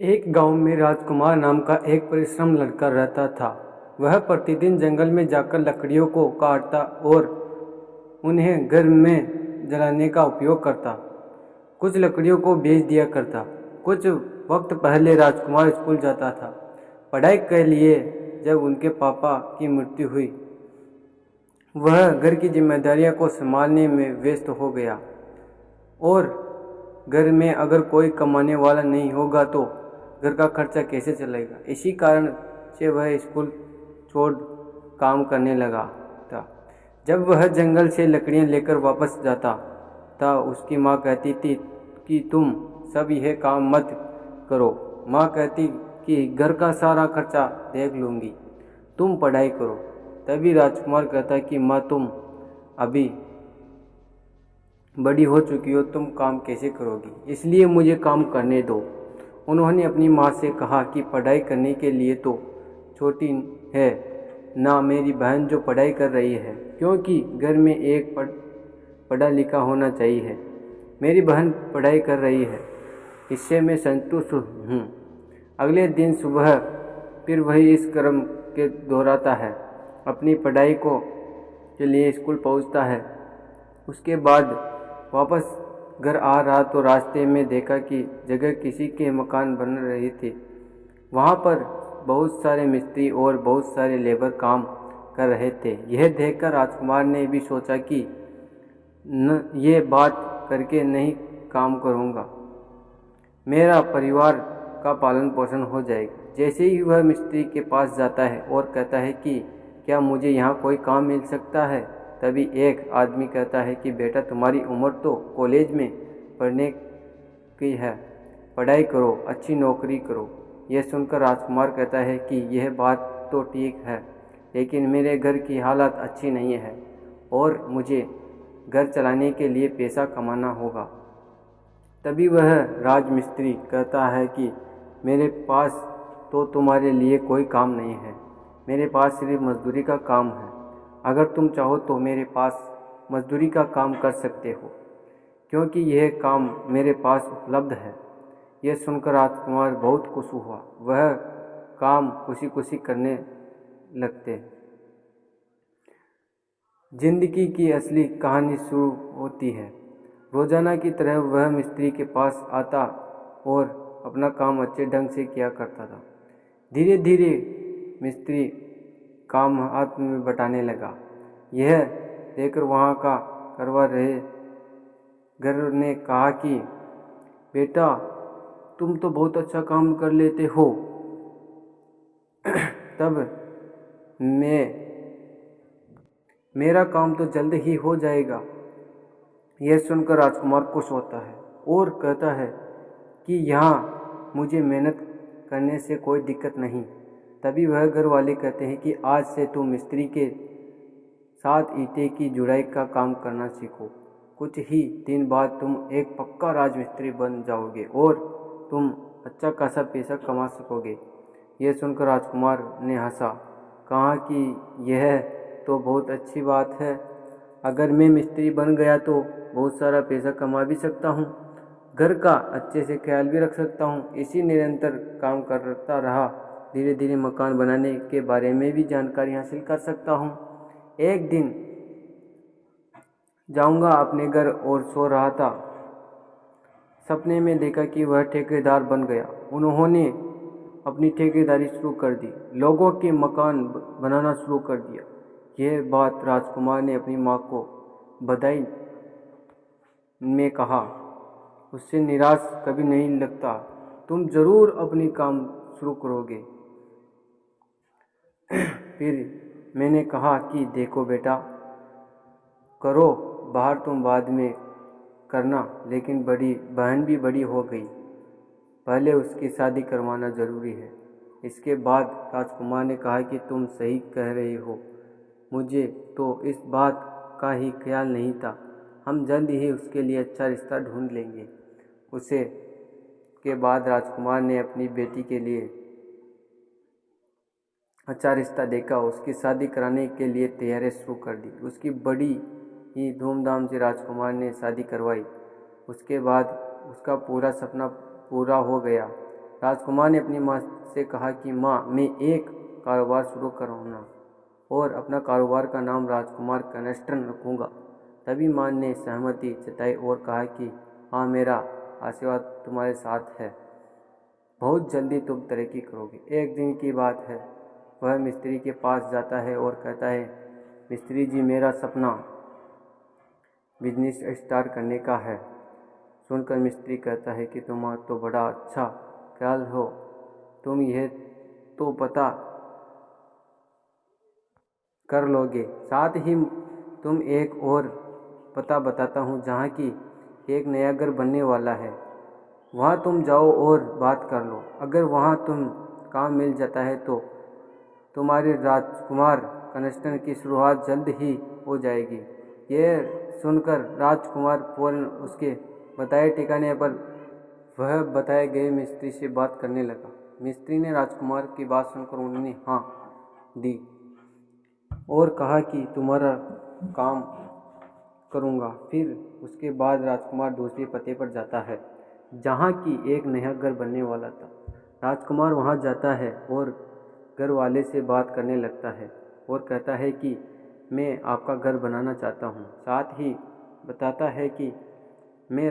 एक गांव में राजकुमार नाम का एक परिश्रम लड़का रहता था। वह प्रतिदिन जंगल में जाकर लकड़ियों को काटता और उन्हें घर में जलाने का उपयोग करता। कुछ लकड़ियों को बेच दिया करता। कुछ वक्त पहले राजकुमार स्कूल जाता था पढ़ाई के लिए। जब उनके पापा की मृत्यु हुई, वह घर की जिम्मेदारियों को संभालने में व्यस्त हो गया और घर में अगर कोई कमाने वाला नहीं होगा तो घर का खर्चा कैसे चलेगा। इसी कारण से वह स्कूल छोड़ काम करने लगा था। जब वह जंगल से लकड़ियां लेकर वापस जाता था, उसकी माँ कहती थी कि तुम सब यह काम मत करो। माँ कहती कि घर का सारा खर्चा देख लूँगी, तुम पढ़ाई करो। तभी राजकुमार कहता कि माँ, तुम अभी बड़ी हो चुकी हो, तुम काम कैसे करोगी, इसलिए मुझे काम करने दो। उन्होंने अपनी माँ से कहा कि पढ़ाई करने के लिए तो छोटी है ना मेरी बहन जो पढ़ाई कर रही है, क्योंकि घर में एक पढ़ा लिखा होना चाहिए। मेरी बहन पढ़ाई कर रही है, इससे मैं संतुष्ट हूँ। अगले दिन सुबह फिर वही इस क्रम के दोहराता है। अपनी पढ़ाई को के लिए स्कूल पहुँचता है। उसके बाद वापस घर आ रहा तो रास्ते में देखा कि जगह किसी के मकान बन रहे थे। वहाँ पर बहुत सारे मिस्त्री और बहुत सारे लेबर काम कर रहे थे। यह देखकर राजकुमार ने भी सोचा कि न ये बात करके नहीं काम करूँगा, मेरा परिवार का पालन पोषण हो जाएगा। जैसे ही वह मिस्त्री के पास जाता है और कहता है कि क्या मुझे यहाँ कोई काम मिल सकता है, तभी एक आदमी कहता है कि बेटा, तुम्हारी उम्र तो कॉलेज में पढ़ने की है, पढ़ाई करो, अच्छी नौकरी करो। यह सुनकर राजकुमार कहता है कि यह बात तो ठीक है, लेकिन मेरे घर की हालत अच्छी नहीं है और मुझे घर चलाने के लिए पैसा कमाना होगा। तभी वह राजमिस्त्री कहता है कि मेरे पास तो तुम्हारे लिए कोई काम नहीं है, मेरे पास सिर्फ मजदूरी का काम है। अगर तुम चाहो तो मेरे पास मजदूरी का काम कर सकते हो, क्योंकि यह काम मेरे पास उपलब्ध है। यह सुनकर राजकुमार बहुत खुश हुआ। वह काम खुशी खुशी करने लगते। जिंदगी की असली कहानी शुरू होती है। रोजाना की तरह वह मिस्त्री के पास आता और अपना काम अच्छे ढंग से किया करता था। धीरे धीरे मिस्त्री काम हाथ में बटाने लगा। यह देखकर वहाँ का करवा रहे घर ने कहा कि बेटा, तुम तो बहुत अच्छा काम कर लेते हो, तब मेरा काम तो जल्द ही हो जाएगा। यह सुनकर राजकुमार खुश होता है और कहता है कि यहाँ मुझे मेहनत करने से कोई दिक्कत नहीं। तभी वह घर वाले कहते हैं कि आज से तुम मिस्त्री के साथ ईंटे की जुड़ाई का काम करना सीखो। कुछ ही दिन बाद तुम एक पक्का राजमिस्त्री बन जाओगे और तुम अच्छा खासा पैसा कमा सकोगे। यह सुनकर राजकुमार ने हंसा, कहा कि यह तो बहुत अच्छी बात है। अगर मैं मिस्त्री बन गया तो बहुत सारा पैसा कमा भी सकता हूँ, घर का अच्छे से ख्याल भी रख सकता हूँ। इसी निरंतर काम करता रहा, धीरे धीरे मकान बनाने के बारे में भी जानकारी हासिल कर सकता हूँ। एक दिन जाऊँगा अपने घर और सो रहा था, सपने में देखा कि वह ठेकेदार बन गया। उन्होंने अपनी ठेकेदारी शुरू कर दी, लोगों के मकान बनाना शुरू कर दिया। यह बात राजकुमार ने अपनी माँ को बधाई में कहा। उससे निराश कभी नहीं लगता, तुम जरूर अपनी काम शुरू करोगे। फिर मैंने कहा कि देखो बेटा, करो, बाहर तुम बाद में करना, लेकिन बड़ी बहन भी बड़ी हो गई, पहले उसकी शादी करवाना ज़रूरी है। इसके बाद राजकुमार ने कहा कि तुम सही कह रही हो, मुझे तो इस बात का ही ख्याल नहीं था। हम जल्द ही उसके लिए अच्छा रिश्ता ढूंढ लेंगे। उसे के बाद राजकुमार ने अपनी बेटी के लिए अच्छा रिश्ता देखा, उसकी शादी कराने के लिए तैयारी शुरू कर दी। उसकी बड़ी ही धूमधाम से राजकुमार ने शादी करवाई। उसके बाद उसका पूरा सपना पूरा हो गया। राजकुमार ने अपनी माँ से कहा कि माँ, मैं एक कारोबार शुरू करूँगा और अपना कारोबार का नाम राजकुमार कंस्ट्रक्शन रखूँगा। तभी माँ ने सहमति जताई और कहा कि हाँ, मेरा आशीर्वाद तुम्हारे साथ है, बहुत जल्दी तुम तरक्की करोगे। एक दिन की बात है, वह मिस्त्री के पास जाता है और कहता है, मिस्त्री जी, मेरा सपना बिजनेस स्टार्ट करने का है। सुनकर मिस्त्री कहता है कि तुम्हारा तो बड़ा अच्छा ख्याल हो, तुम यह तो पता कर लोगे। साथ ही तुम एक और पता बताता हूँ जहाँ की एक नया घर बनने वाला है, वहाँ तुम जाओ और बात कर लो। अगर वहाँ तुम काम मिल जाता है तो तुम्हारी राजकुमार कंस्ट्रक्शन की शुरुआत जल्द ही हो जाएगी। यह सुनकर राजकुमार फौरन उसके बताए ठिकाने पर वह बताए गए मिस्त्री से बात करने लगा। मिस्त्री ने राजकुमार की बात सुनकर उन्होंने हाँ दी और कहा कि तुम्हारा काम करूँगा। फिर उसके बाद राजकुमार दूसरे पते पर जाता है जहाँ की एक नया घर बनने वाला था। राजकुमार वहाँ जाता है और घर वाले से बात करने लगता है और कहता है कि मैं आपका घर बनाना चाहता हूँ। साथ ही बताता है कि मैं